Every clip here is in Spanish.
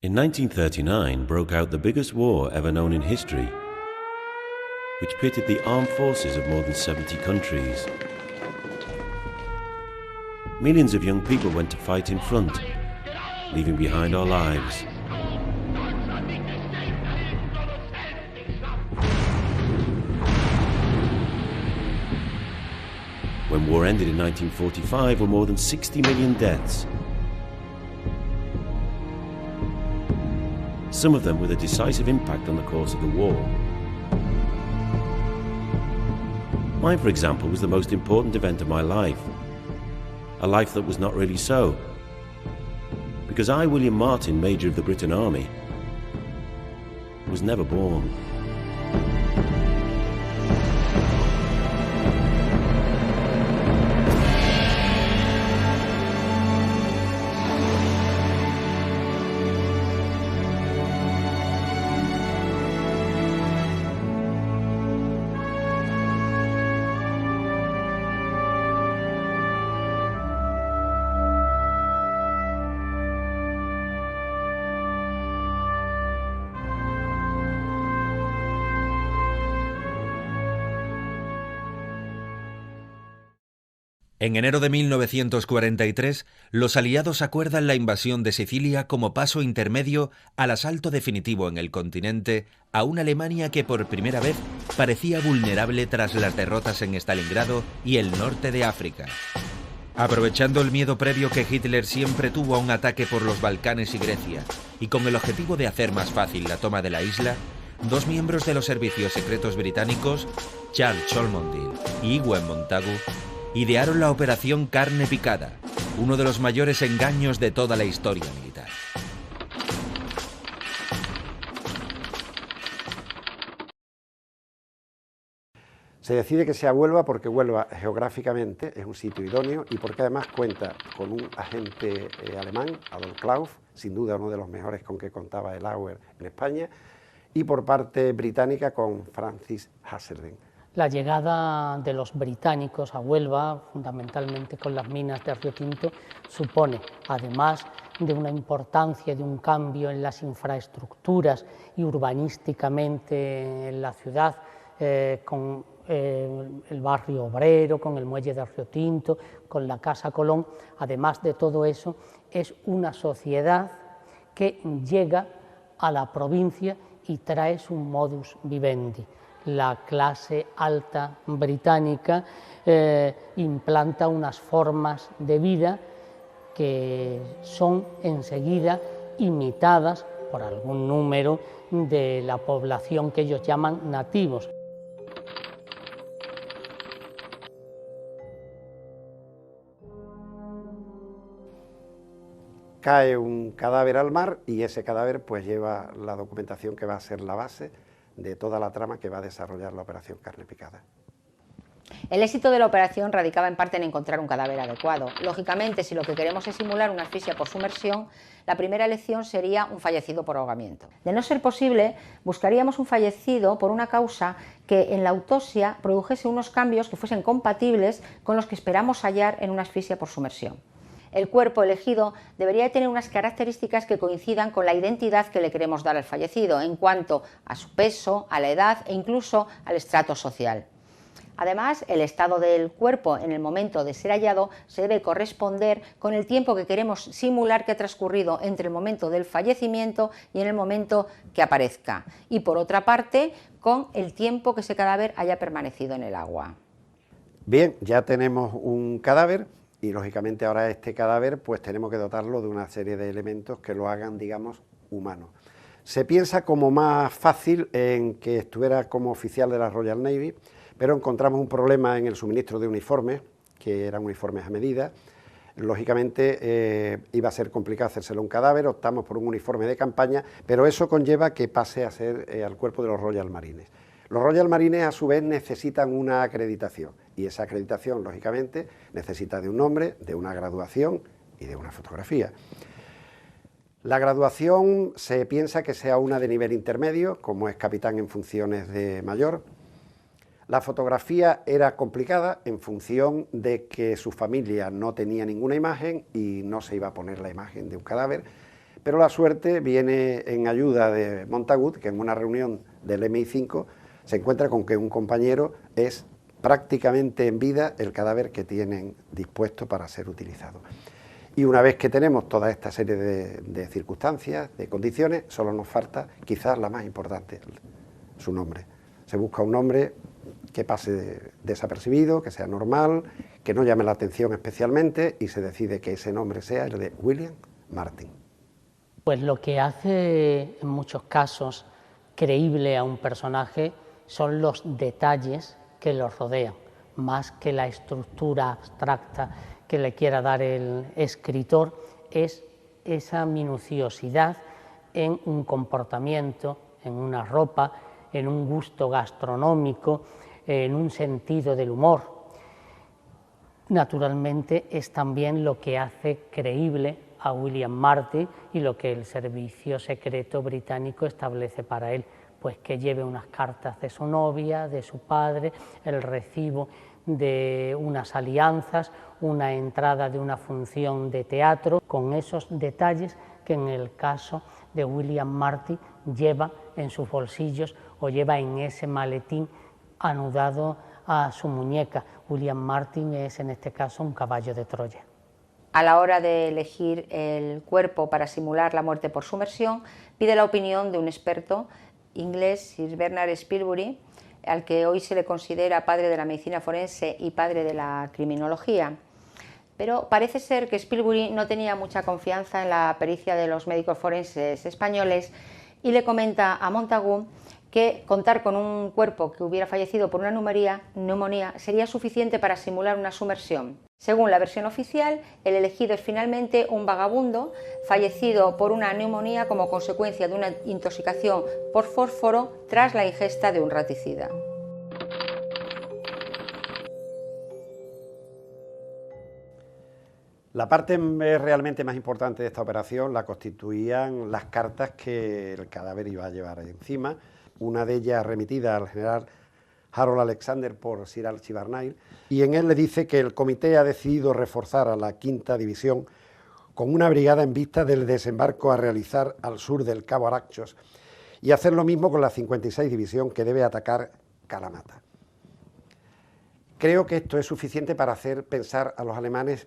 In 1939 broke out the biggest war ever known in history, which pitted the armed forces of more than 70 countries. Millions of young people went to fight in front, leaving behind our lives. When war ended in 1945, were more than 60 million deaths. Some of them with a decisive impact on the course of the war. Mine, for example, was the most important event of my life. A life that was not really so. Because I, William Martin, Major of the Britain Army, was never born. En enero de 1943, los aliados acuerdan la invasión de Sicilia como paso intermedio al asalto definitivo en el continente a una Alemania que por primera vez parecía vulnerable tras las derrotas en Stalingrado y el norte de África. Aprovechando el miedo previo que Hitler siempre tuvo a un ataque por los Balcanes y Grecia, y con el objetivo de hacer más fácil la toma de la isla, dos miembros de los servicios secretos británicos, Charles Cholmondeley y Ewen Montagu, idearon la Operación Carne Picada, uno de los mayores engaños de toda la historia militar. Se decide que sea Huelva porque Huelva geográficamente es un sitio idóneo y porque además cuenta con un agente alemán, Adolf Klauf, sin duda uno de los mejores con que contaba el Auer en España, y por parte británica con Francis Hazelden. La llegada de los británicos a Huelva, fundamentalmente con las minas de Río Tinto, supone, además de una importancia, de un cambio en las infraestructuras y urbanísticamente en la ciudad, con el barrio obrero, con el muelle de Río Tinto, con la Casa Colón. Además de todo eso, es una sociedad que llega a la provincia y trae su modus vivendi. La clase alta británica implanta unas formas de vida que son enseguida imitadas por algún número de la población que ellos llaman nativos. Cae un cadáver al mar y ese cadáver pues lleva la documentación que va a ser la base de toda la trama que va a desarrollar la Operación Carne Picada. El éxito de la operación radicaba en parte en encontrar un cadáver adecuado. Lógicamente, si lo que queremos es simular una asfixia por sumersión, la primera elección sería un fallecido por ahogamiento. De no ser posible, buscaríamos un fallecido por una causa que en la autopsia produjese unos cambios que fuesen compatibles con los que esperamos hallar en una asfixia por sumersión. El cuerpo elegido debería tener unas características que coincidan con la identidad que le queremos dar al fallecido en cuanto a su peso, a la edad e incluso al estrato social. Además, el estado del cuerpo en el momento de ser hallado se debe corresponder con el tiempo que queremos simular que ha transcurrido entre el momento del fallecimiento y en el momento que aparezca. Y por otra parte, con el tiempo que ese cadáver haya permanecido en el agua. Bien, ya tenemos un cadáver. Y lógicamente ahora este cadáver pues tenemos que dotarlo de una serie de elementos que lo hagan, digamos, humano. Se piensa como más fácil en que estuviera como oficial de la Royal Navy, pero encontramos un problema en el suministro de uniformes, que eran uniformes a medida. Lógicamente iba a ser complicado hacérselo a un cadáver, optamos por un uniforme de campaña, pero eso conlleva que pase a ser al cuerpo de los Royal Marines. Los Royal Marines a su vez necesitan una acreditación y esa acreditación lógicamente necesita de un nombre, de una graduación y de una fotografía. La graduación se piensa que sea una de nivel intermedio, como es capitán en funciones de mayor. La fotografía era complicada en función de que su familia no tenía ninguna imagen y no se iba a poner la imagen de un cadáver, Pero la suerte viene en ayuda de Montagut, que en una reunión del MI5 se encuentra con que un compañero es prácticamente en vida el cadáver que tienen dispuesto para ser utilizado. Y una vez que tenemos toda esta serie de circunstancias, de condiciones, solo nos falta quizás la más importante, su nombre. Se busca un nombre que pase desapercibido, que sea normal, que no llame la atención especialmente, y se decide que ese nombre sea el de William Martin. Pues lo que hace en muchos casos creíble a un personaje son los detalles que lo rodean, más que la estructura abstracta que le quiera dar el escritor, es esa minuciosidad en un comportamiento, en una ropa, en un gusto gastronómico, en un sentido del humor. Naturalmente es también lo que hace creíble a William Martin y lo que el servicio secreto británico establece para él, pues que lleve unas cartas de su novia, de su padre, el recibo de unas alianzas, una entrada de una función de teatro, con esos detalles que en el caso de William Martin lleva en sus bolsillos o lleva en ese maletín anudado a su muñeca. William Martin es en este caso un caballo de Troya. A la hora de elegir el cuerpo para simular la muerte por sumersión, pide la opinión de un experto inglés, Sir Bernard Spilsbury, al que hoy se le considera padre de la medicina forense y padre de la criminología. Pero parece ser que Spilsbury no tenía mucha confianza en la pericia de los médicos forenses españoles y le comenta a Montagut que contar con un cuerpo que hubiera fallecido por una neumonía sería suficiente para simular una sumersión. Según la versión oficial, el elegido es finalmente un vagabundo fallecido por una neumonía como consecuencia de una intoxicación por fósforo tras la ingesta de un raticida. La parte realmente más importante de esta operación la constituían las cartas que el cadáver iba a llevar encima, una de ellas remitida al general Harold Alexander por Sir Archie Barnhill, y en él le dice que el comité ha decidido reforzar a la 5ª División con una brigada en vista del desembarco a realizar al sur del Cabo Arachos y hacer lo mismo con la 56 División que debe atacar Kalamata. Creo que esto es suficiente para hacer pensar a los alemanes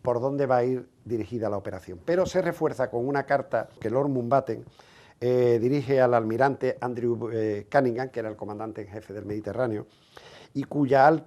por dónde va a ir dirigida la operación, pero se refuerza con una carta que Lord Mountbatten dirige al almirante Andrew Cunningham, que era el comandante en jefe del Mediterráneo, y cuya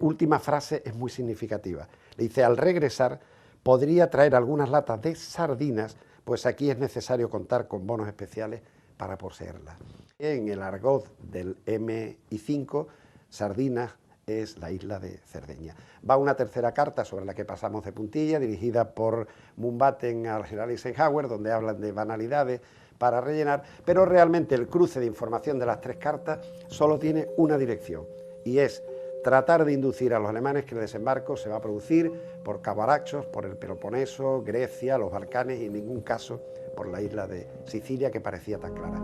última frase es muy significativa. Le dice: al regresar podría traer algunas latas de sardinas, pues aquí es necesario contar con bonos especiales para poseerlas. En el argot del MI5, sardinas es la isla de Cerdeña. Va una tercera carta sobre la que pasamos de puntilla, dirigida por Mountbatten al general Eisenhower, donde hablan de banalidades para rellenar, pero realmente el cruce de información de las 3 cartas solo tiene una dirección, y es tratar de inducir a los alemanes que el desembarco se va a producir por Cabo Arachos, por el Peloponeso, Grecia, los Balcanes, y en ningún caso por la isla de Sicilia, que parecía tan clara.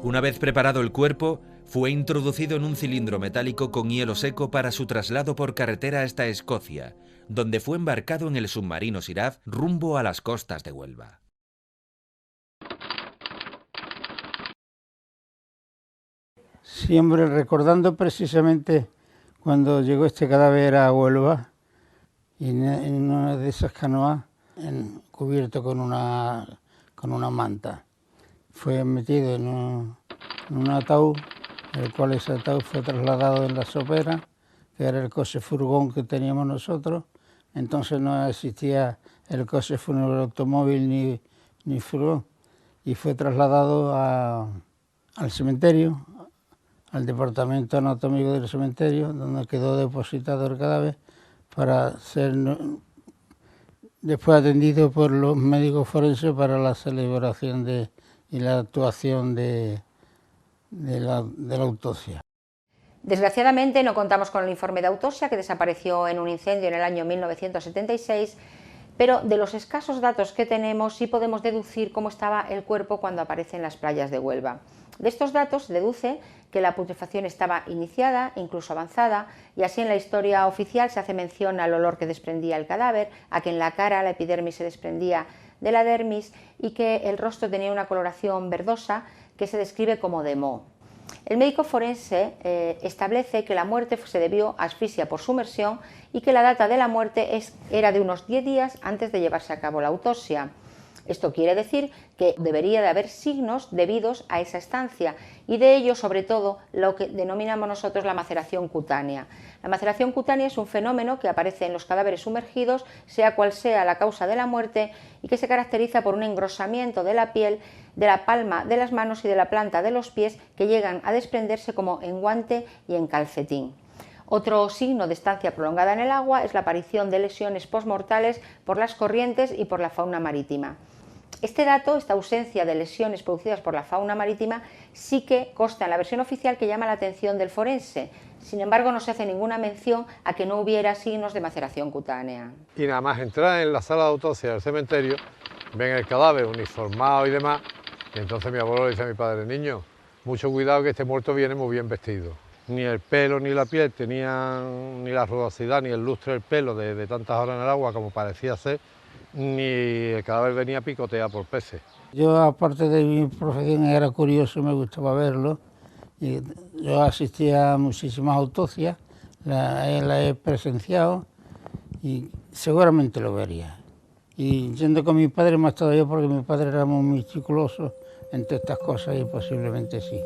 Una vez preparado el cuerpo, fue introducido en un cilindro metálico con hielo seco para su traslado por carretera hasta Escocia, donde fue embarcado en el submarino Siraf rumbo a las costas de Huelva. Siempre recordando precisamente cuando llegó este cadáver a Huelva, y en una de esas canoas, cubierto con una manta, fue metido en un ataúd, el cual ese ataúd fue trasladado en la sopera, que era el coche furgón que teníamos nosotros. Entonces no existía el coche fúnebre automóvil ni furgón, y fue trasladado al cementerio, al departamento anatómico del cementerio, donde quedó depositado el cadáver para ser después atendido por los médicos forenses para la celebración y la actuación de la autopsia. Desgraciadamente no contamos con el informe de autopsia, que desapareció en un incendio en el año 1976, pero de los escasos datos que tenemos sí podemos deducir cómo estaba el cuerpo cuando aparece en las playas de Huelva. De estos datos se deduce que la putrefacción estaba iniciada, incluso avanzada, y así en la historia oficial se hace mención al olor que desprendía el cadáver, a que en la cara la epidermis se desprendía de la dermis y que el rostro tenía una coloración verdosa que se describe como de moho. El médico forense establece que la muerte se debió a asfixia por sumersión y que la data de la muerte era de unos 10 días antes de llevarse a cabo la autopsia. Esto quiere decir que debería de haber signos debidos a esa estancia y de ello, sobre todo, lo que denominamos nosotros la maceración cutánea. La maceración cutánea es un fenómeno que aparece en los cadáveres sumergidos, sea cual sea la causa de la muerte, y que se caracteriza por un engrosamiento de la piel, de la palma de las manos y de la planta de los pies que llegan a desprenderse como en guante y en calcetín. Otro signo de estancia prolongada en el agua es la aparición de lesiones postmortales por las corrientes y por la fauna marítima. Este dato, esta ausencia de lesiones producidas por la fauna marítima, sí que consta en la versión oficial que llama la atención del forense. Sin embargo, no se hace ninguna mención a que no hubiera signos de maceración cutánea. Y nada más entrar en la sala de autopsia del cementerio, ven el cadáver uniformado y demás, y entonces mi abuelo le dice a mi padre: niño, mucho cuidado que este muerto viene muy bien vestido. Ni el pelo ni la piel tenían ni la rugosidad ni el lustre del pelo de tantas horas en el agua como parecía ser, ni el cadáver venía picoteado por peces. Yo, aparte de mi profesión, era curioso, me gustaba verlo. Y yo asistía a muchísimas autopsias, la he presenciado y seguramente lo vería. Y yendo con mi padre más todavía, porque mi padre era muy meticuloso entre estas cosas y posiblemente sí.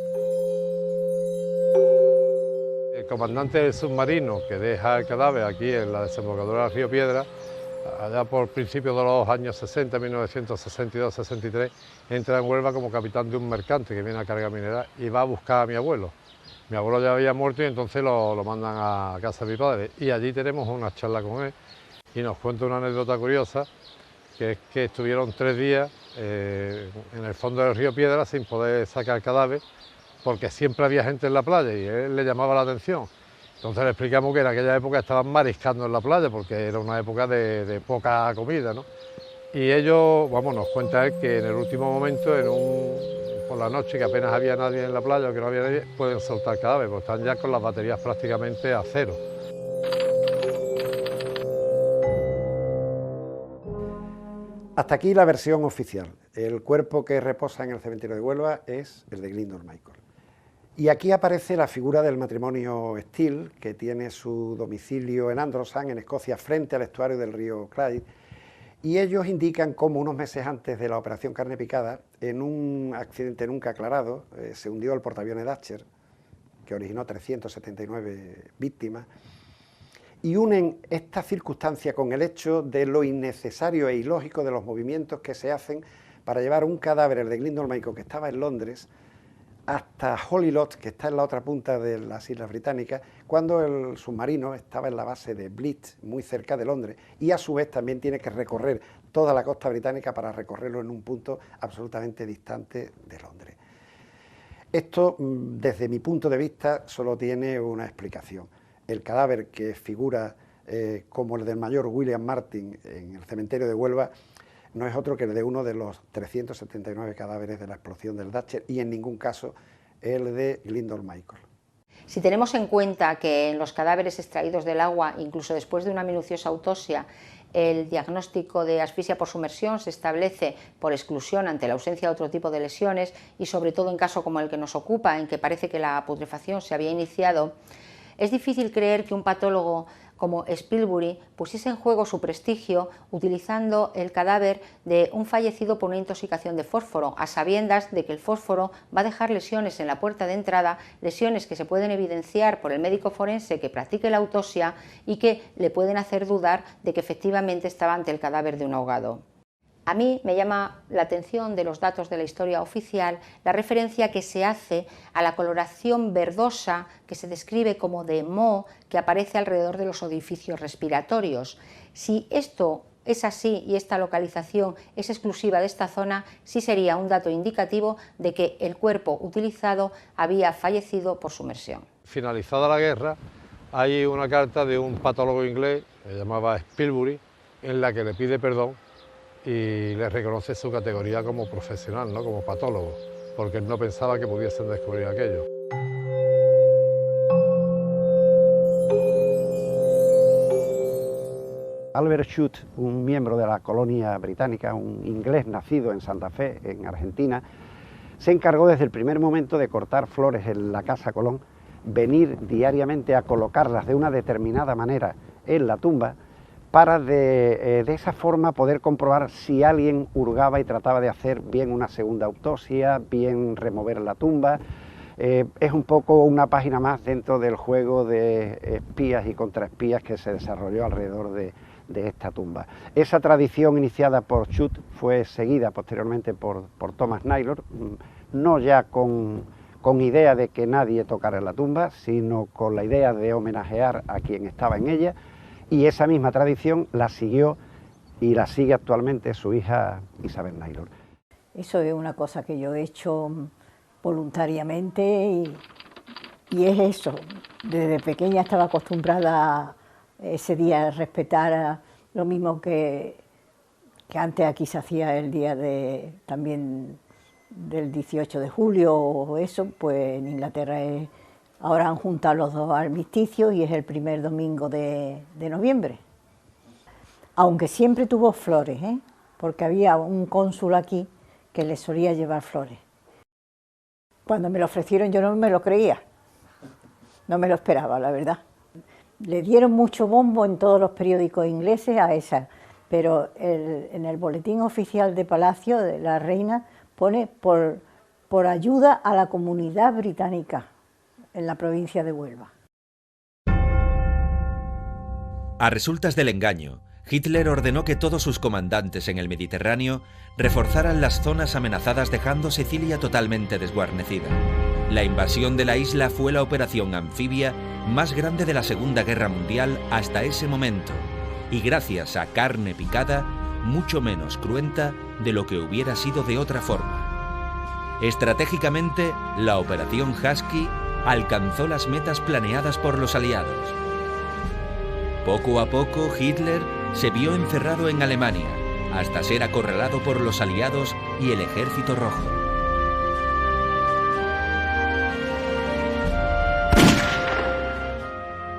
El comandante del submarino que deja el cadáver aquí en la desembocadura del río Piedra, allá por principios de los años 60, 1962-63, entra en Huelva como capitán de un mercante que viene a cargar mineral y va a buscar a mi abuelo. Mi abuelo ya había muerto y entonces lo mandan a casa de mi padre. Y allí tenemos una charla con él y nos cuenta una anécdota curiosa, que es que estuvieron 3 días en el fondo del río Piedra sin poder sacar el cadáver, porque siempre había gente en la playa y él le llamaba la atención. Entonces le explicamos que en aquella época estaban mariscando en la playa, porque era una época de poca comida, ¿no? Y ellos, vamos, nos cuenta él que en el último momento, por la noche, que apenas había nadie en la playa o que no había nadie, pueden soltar el cadáver, porque están ya con las baterías prácticamente a cero. Hasta aquí la versión oficial. El cuerpo que reposa en el cementerio de Huelva es el de Glyndon Michael. Y aquí aparece la figura del matrimonio Steele, que tiene su domicilio en Androssan, en Escocia, frente al estuario del río Clyde. Y ellos indican cómo unos meses antes de la operación Carne Picada, en un accidente nunca aclarado, se hundió el portaaviones Thatcher, que originó 379 víctimas, y unen esta circunstancia con el hecho de lo innecesario e ilógico de los movimientos que se hacen para llevar un cadáver, el de Glyndon Michael, que estaba en Londres, hasta Holyloch, que está en la otra punta de las Islas Británicas, cuando el submarino estaba en la base de Blyth, muy cerca de Londres, y a su vez también tiene que recorrer toda la costa británica para recorrerlo en un punto absolutamente distante de Londres. Esto, desde mi punto de vista, solo tiene una explicación. El cadáver que figura como el del mayor William Martin en el cementerio de Huelva no es otro que el de uno de los 379 cadáveres de la explosión del Thatcher y en ningún caso el de Glyndon Michael. Si tenemos en cuenta que en los cadáveres extraídos del agua, incluso después de una minuciosa autopsia, el diagnóstico de asfixia por sumersión se establece por exclusión ante la ausencia de otro tipo de lesiones y sobre todo en caso como el que nos ocupa, en que parece que la putrefacción se había iniciado, es difícil creer que un patólogo como Spilsbury pusiese en juego su prestigio utilizando el cadáver de un fallecido por una intoxicación de fósforo, a sabiendas de que el fósforo va a dejar lesiones en la puerta de entrada, lesiones que se pueden evidenciar por el médico forense que practique la autopsia y que le pueden hacer dudar de que efectivamente estaba ante el cadáver de un ahogado. A mí me llama la atención de los datos de la historia oficial la referencia que se hace a la coloración verdosa que se describe como de moho que aparece alrededor de los orificios respiratorios. Si esto es así y esta localización es exclusiva de esta zona, sí sería un dato indicativo de que el cuerpo utilizado había fallecido por sumersión. Finalizada la guerra, hay una carta de un patólogo inglés, que se llamaba Spilsbury, en la que le pide perdón y le reconoce su categoría como profesional, ¿no? Como patólogo, porque él no pensaba que pudiesen descubrir aquello. Albert Schut, un miembro de la colonia británica, un inglés nacido en Santa Fe, en Argentina, se encargó desde el primer momento de cortar flores en la Casa Colón, venir diariamente a colocarlas de una determinada manera en la tumba, para de esa forma poder comprobar si alguien hurgaba y trataba de hacer bien una segunda autopsia, bien remover la tumba. Es un poco una página más dentro del juego de espías y contraespías que se desarrolló alrededor de esta tumba. Esa tradición iniciada por Schut fue seguida posteriormente por Thomas Naylor, no ya con idea de que nadie tocara la tumba, sino con la idea de homenajear a quien estaba en ella, y esa misma tradición la siguió y la sigue actualmente su hija Isabel Naylor. Eso es una cosa que yo he hecho voluntariamente y es eso. Desde pequeña estaba acostumbrada ese día a respetar lo mismo que antes aquí se hacía el día también del 18 de julio o eso, pues en Inglaterra ahora han juntado los dos armisticios y es el primer domingo de noviembre. Aunque siempre tuvo flores, porque había un cónsul aquí que le solía llevar flores. Cuando me lo ofrecieron yo no me lo creía, no me lo esperaba, la verdad. Le dieron mucho bombo en todos los periódicos ingleses a esa, pero en el boletín oficial de Palacio de la Reina pone por ayuda a la comunidad británica en la provincia de Huelva. A resultas del engaño, Hitler ordenó que todos sus comandantes en el Mediterráneo reforzaran las zonas amenazadas, dejando Sicilia totalmente desguarnecida. La invasión de la isla fue la operación anfibia más grande de la Segunda Guerra Mundial hasta ese momento, y gracias a carne picada, mucho menos cruenta de lo que hubiera sido de otra forma. Estratégicamente, la operación Husky alcanzó las metas planeadas por los aliados. Poco a poco, Hitler se vio encerrado en Alemania, hasta ser acorralado por los aliados y el Ejército Rojo.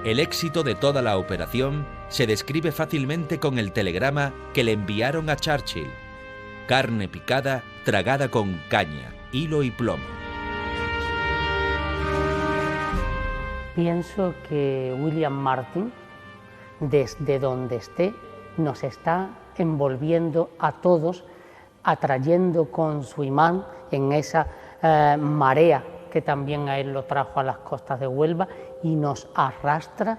El éxito de toda la operación se describe fácilmente con el telegrama que le enviaron a Churchill: carne picada tragada con caña, hilo y plomo. Pienso que William Martin, desde donde esté, nos está envolviendo a todos, atrayendo con su imán en esa marea que también a él lo trajo a las costas de Huelva y nos arrastra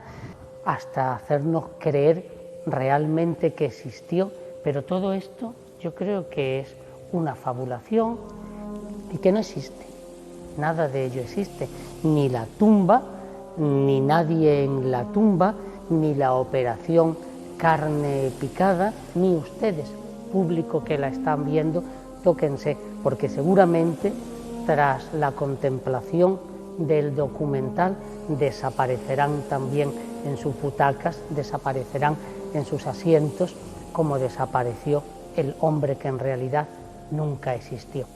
hasta hacernos creer realmente que existió. Pero todo esto yo creo que es una fabulación y que no existe. Nada de ello existe, ni la tumba, ni nadie en la tumba, ni la operación carne picada, ni ustedes, público que la están viendo, tóquense, porque seguramente tras la contemplación del documental desaparecerán también en sus butacas, desaparecerán en sus asientos, como desapareció el hombre que en realidad nunca existió.